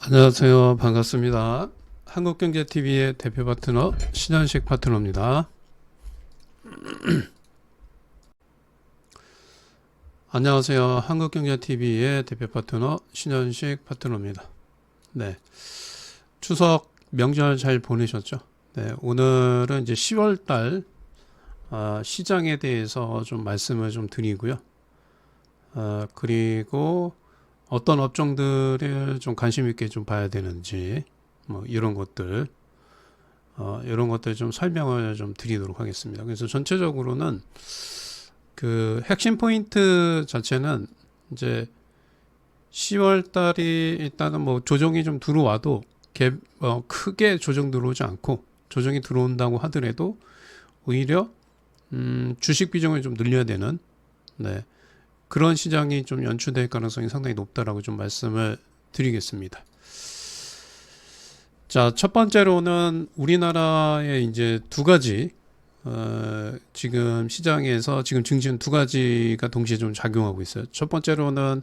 안녕하세요. 반갑습니다. 한국경제TV의 대표 파트너 신현식 파트너입니다. 안녕하세요. 한국경제TV의 대표 파트너 신현식 파트너입니다. 네, 추석 명절 잘 보내셨죠? 네, 오늘은 이제 10월달 시장에 대해서 좀 말씀을 좀 드리고요. 그리고 어떤 업종들을 좀 관심 있게 좀 봐야 되는지 뭐 이런 것들 좀 설명을 좀 드리도록 하겠습니다. 그래서 전체적으로는 그 핵심 포인트 자체는 이제 10월 달이 일단은 뭐 조정이 좀 들어와도 크게 조정 들어오지 않고, 조정이 들어온다고 하더라도 오히려 주식 비중을 좀 늘려야 되는, 네, 그런 시장이 좀 연출될 가능성이 상당히 높다라고 좀 말씀을 드리겠습니다. 자, 첫 번째로는 우리나라의 이제 두 가지, 지금 시장에서 지금 증시는 두 가지가 동시에 좀 작용하고 있어요. 첫 번째로는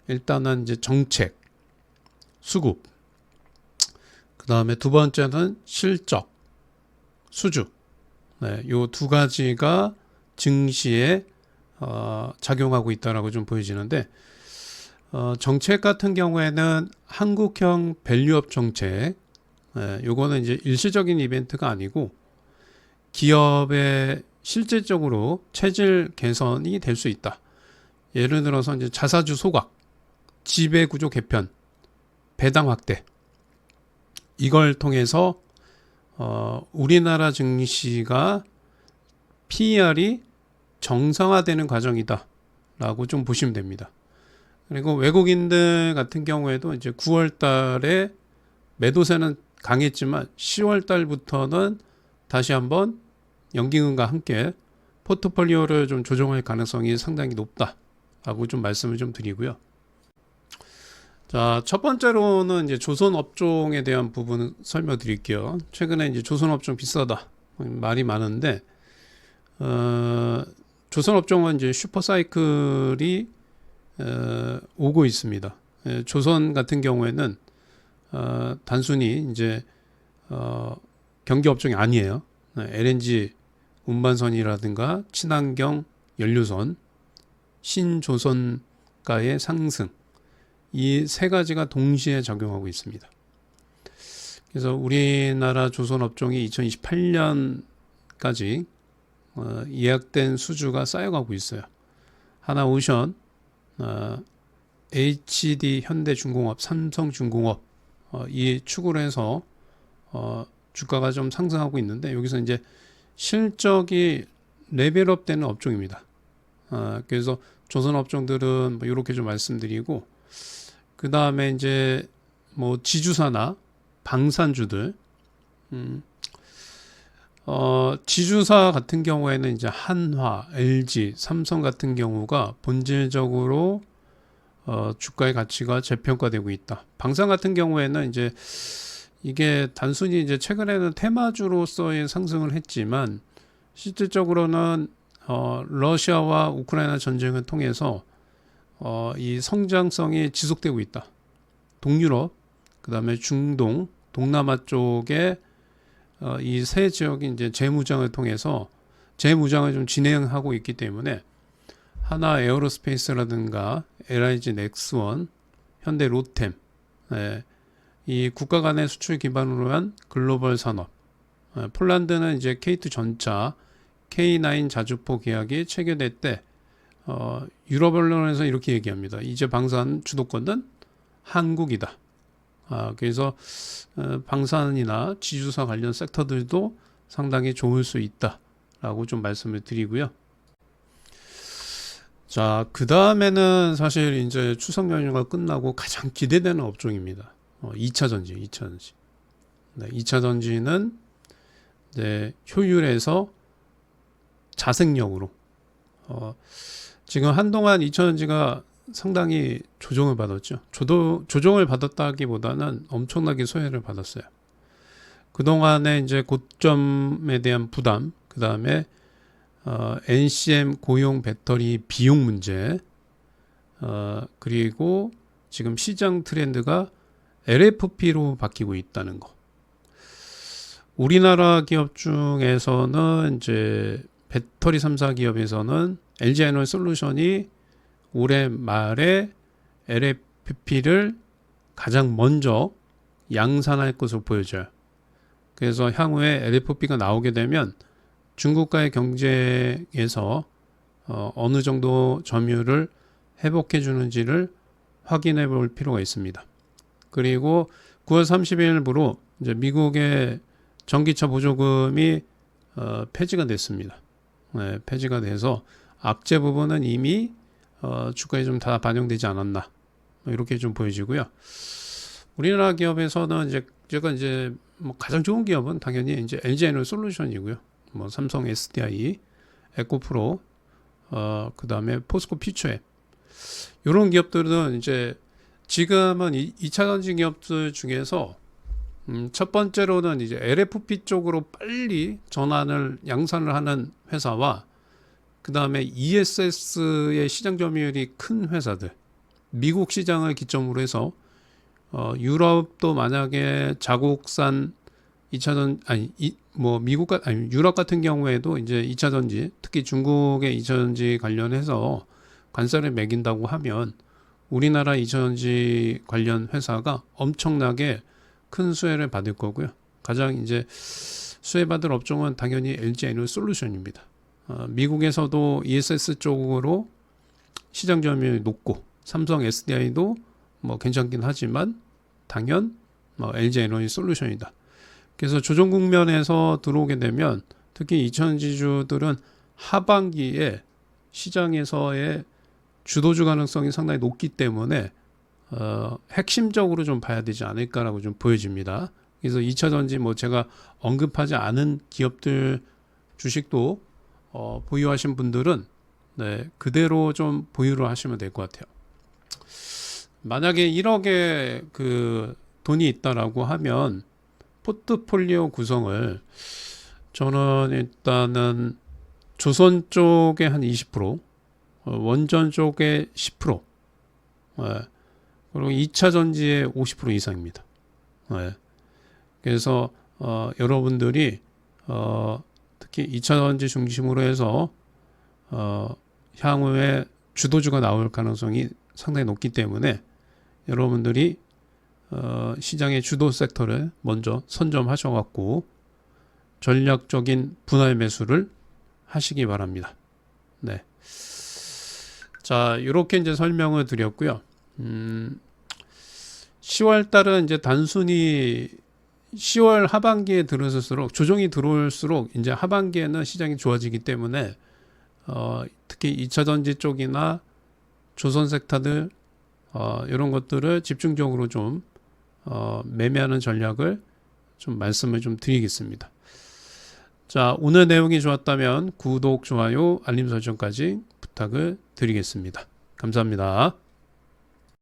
일단은 이제 정책, 수급. 그 다음에 두 번째는 실적, 수주. 네, 요 두 가지가 증시에 작용하고 있다라고 좀 보여지는데, 정책 같은 경우에는 한국형 밸류업 정책, 요거는 이제 일시적인 이벤트가 아니고 기업의 실질적으로 체질 개선이 될 수 있다. 예를 들어서 이제 자사주 소각, 지배구조 개편, 배당 확대, 이걸 통해서 우리나라 증시가 PER이 정상화되는 과정이다 라고 좀 보시면 됩니다. 그리고 외국인들 같은 경우에도 이제 9월 달에 매도세는 강했지만 10월 달부터는 다시 한번 연기금과 함께 포트폴리오를 좀 조정할 가능성이 상당히 높다라고 좀 말씀을 좀 드리고요. 자, 첫 번째로는 이제 조선 업종에 대한 부분 설명드릴게요. 최근에 이제 조선 업종 비싸다 말이 많은데, 조선 업종은 이제 슈퍼 사이클이 오고 있습니다. 조선 같은 경우에는 단순히 이제 경기 업종이 아니에요. LNG 운반선이라든가 친환경 연료선, 신조선가의 상승, 이 세 가지가 동시에 작용하고 있습니다. 그래서 우리나라 조선 업종이 2028년까지 예약된 수주가 쌓여가고 있어요. 하나오션, HD 현대중공업, 삼성중공업, 이 축으로 해서 주가가 좀 상승하고 있는데, 여기서 이제 실적이 레벨업 되는 업종입니다. 그래서 조선 업종들은 뭐 이렇게 좀 말씀드리고, 그 다음에 이제 뭐 지주사나 방산주들, 지주사 같은 경우에는 이제 한화, LG, 삼성 같은 경우가 본질적으로 주가의 가치가 재평가되고 있다. 방산 같은 경우에는 이제 이게 단순히 이제 최근에는 테마주로서의 상승을 했지만, 실질적으로는 러시아와 우크라이나 전쟁을 통해서 이 성장성이 지속되고 있다. 동유럽, 그 다음에 중동, 동남아 쪽에 이 세 지역이 이제 재무장을 통해서 재무장을 좀 진행하고 있기 때문에 하나 에어로스페이스라든가 LIG 넥스원, 현대 로템, 이 국가 간의 수출 기반으로 한 글로벌 산업, 폴란드는 이제 K2 전차, K9 자주포 계약이 체결될 때 유럽 언론에서 이렇게 얘기합니다. 이제 방산 주도권은 한국이다. 그래서 방산이나 지주사 관련 섹터들도 상당히 좋을 수 있다라고 좀 말씀을 드리고요. 자, 그 다음에는 사실 이제 추석 연휴가 끝나고 가장 기대되는 업종입니다. 2차 전지, 2차 전지. 네, 2차 전지는 이제 효율에서 자생력으로 지금 한동안 2차 전지가 상당히 조정을 받았죠. 조정을 받았다기보다는 엄청나게 소외를 받았어요. 그동안에 이제 고점에 대한 부담, 그 다음에 NCM 고용 배터리 비용 문제, 그리고 지금 시장 트렌드가 LFP로 바뀌고 있다는 거. 우리나라 기업 중에서는 이제 배터리 3사 기업에서는 LG 에너지 솔루션이 올해 말에 LFP를 가장 먼저 양산할 것으로 보여져요. 그래서 향후에 LFP가 나오게 되면 중국과의 경쟁에서 어느 정도 점유율을 회복해 주는지를 확인해 볼 필요가 있습니다. 그리고 9월 30일부로 이제 미국의 전기차 보조금이 폐지가 됐습니다. 네, 폐지가 돼서 악재 부분은 이미 주가에 좀 다 반영되지 않았나 이렇게 좀 보여지고요. 우리나라 기업에서는 제가 뭐 가장 좋은 기업은 당연히 이제 LG 에너지 솔루션이고요. 뭐 삼성 SDI, 에코프로, 그 다음에 포스코 퓨처앱 이런 기업들은 이제 지금은 2차 전지 기업들 중에서 첫 번째로는 이제 LFP 쪽으로 빨리 전환을 양산을 하는 회사와 그 다음에 ESS의 시장 점유율이 큰 회사들, 미국 시장을 기점으로 해서 유럽도 만약에 자국산 2차전 유럽 같은 경우에도 이제 2차 전지, 특히 중국의 2차 전지 관련해서 관세를 매긴다고 하면 우리나라 2차 전지 관련 회사가 엄청나게 큰 수혜를 받을 거고요. 가장 이제 수혜받을 업종은 당연히 LG 에너지 솔루션입니다. 미국에서도 ESS 쪽으로 시장 점유율이 높고 삼성 SDI도 뭐 괜찮긴 하지만 당연 LG 에너지 솔루션이다. 그래서 조정 국면에서 들어오게 되면 특히 2차전지주들은 하반기에 시장에서의 주도주 가능성이 상당히 높기 때문에 핵심적으로 좀 봐야 되지 않을까라고 좀 보여집니다. 그래서 2차전지 뭐 제가 언급하지 않은 기업들 주식도 보유하신 분들은 네, 그대로 좀 보유를 하시면 될 것 같아요. 만약에 1억의 그 돈이 있다라고 하면 포트폴리오 구성을 저는 일단은 조선 쪽에 한 20%, 원전 쪽에 10%, 그리고 2차 전지의 50% 이상입니다. 그래서 여러분들이 특히 2차 전지 중심으로 해서 향후에 주도주가 나올 가능성이 상당히 높기 때문에 여러분들이 시장의 주도 섹터를 먼저 선점하셔갖고 전략적인 분할 매수를 하시기 바랍니다. 네. 자, 이렇게 이제 설명을 드렸고요. 10월 달은 이제 단순히 10월 하반기에 들어설수록 조정이 들어올수록 이제 하반기에는 시장이 좋아지기 때문에 특히 2차 전지 쪽이나 조선 섹터들 이런 것들을 집중적으로 좀 매매하는 전략을 좀 말씀을 좀 드리겠습니다. 자, 오늘 내용이 좋았다면 구독, 좋아요, 알림 설정까지 부탁을 드리겠습니다. 감사합니다.